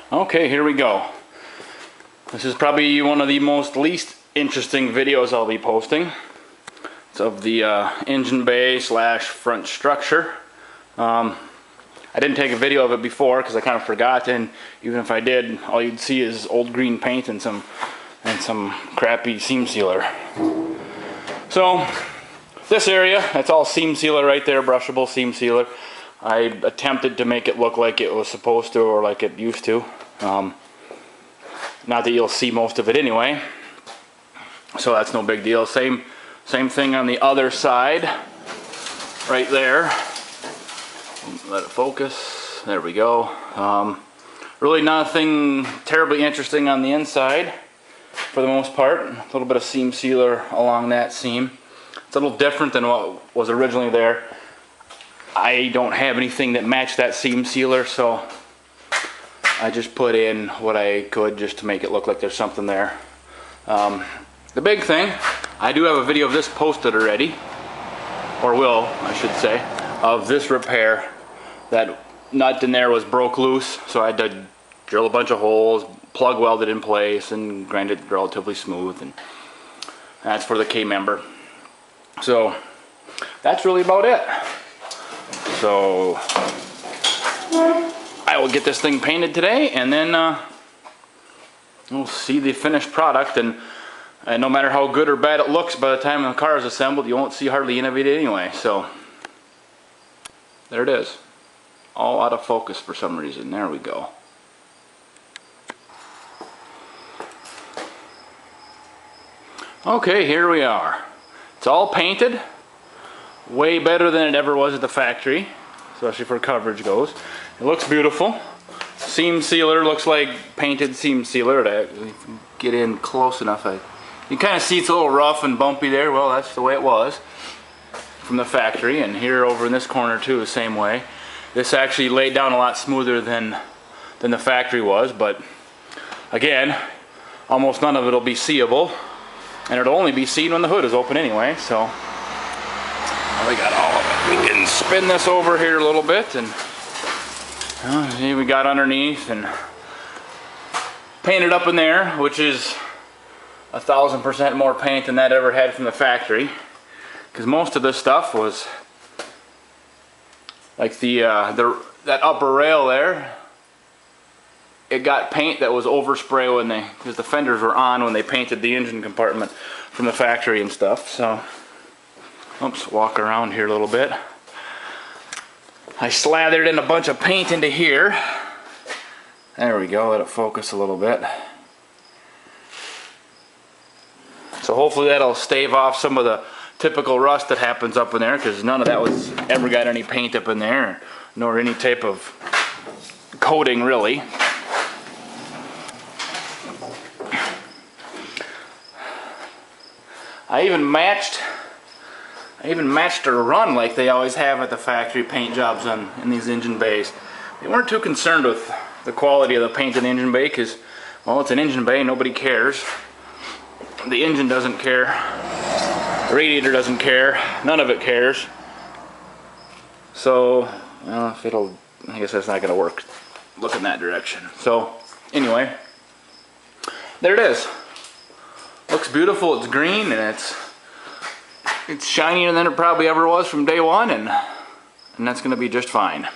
Okay, here we go. This is probably one of the least interesting videos I'll be posting. It's of the engine bay slash front structure. I didn't take a video of it before because I kind of forgot, and even if I did, all you'd see is old green paint and some crappy seam sealer. So this area, that's all seam sealer right there, brushable seam sealer. I attempted to make it look like it was supposed to, or like it used to. Not that you'll see most of it anyway, so that's no big deal. Same thing on the other side, right there. Let it focus. There we go. Really nothing terribly interesting on the inside, for the most part. A little bit of seam sealer along that seam. It's a little different than what was originally there. I don't have anything that matched that seam sealer, so I just put in what I could just to make it look like there's something there. The big thing, I do have a video of this posted already, or will, I should say, of this repair. That nut in there was broke loose, so I had to drill a bunch of holes, plug weld it in place, and grind it relatively smooth, and that's for the K-member. So that's really about it. So I will get this thing painted today, and then we'll see the finished product. And no matter how good or bad it looks, by the time the car is assembled, you won't see hardly any of it anyway. So there it is, all out of focus for some reason. There we go. Okay, here we are. It's all painted. Way better than it ever was at the factory, especially for coverage goes. It looks beautiful. Seam sealer looks like painted seam sealer. If you get in close enough, you kind of see it's a little rough and bumpy there. Well, that's the way it was from the factory. And here over in this corner too, the same way. This actually laid down a lot smoother than the factory was, but again, almost none of it will be seeable, and it'll only be seen when the hood is open anyway. So we got all of it. We can spin this over here a little bit, and see, we got underneath and painted up in there, which is 1,000% more paint than that ever had from the factory, because most of this stuff was like that upper rail there. It got paint that was overspray when because the fenders were on when they painted the engine compartment from the factory and stuff. So oops, walk around here a little bit. I slathered in a bunch of paint into here. There we go, let it focus a little bit. So hopefully that'll stave off some of the typical rust that happens up in there, because none of that was ever got any paint up in there, nor any type of coating really. I even matched a run like they always have at the factory paint jobs in these engine bays. They weren't too concerned with the quality of the paint in the engine bay because, well, it's an engine bay, nobody cares. The engine doesn't care. The radiator doesn't care. None of it cares. So, well, I guess that's not going to work. Look in that direction. So, anyway, there it is. Looks beautiful. It's green, and it's shinier than it probably ever was from day one, and that's going to be just fine.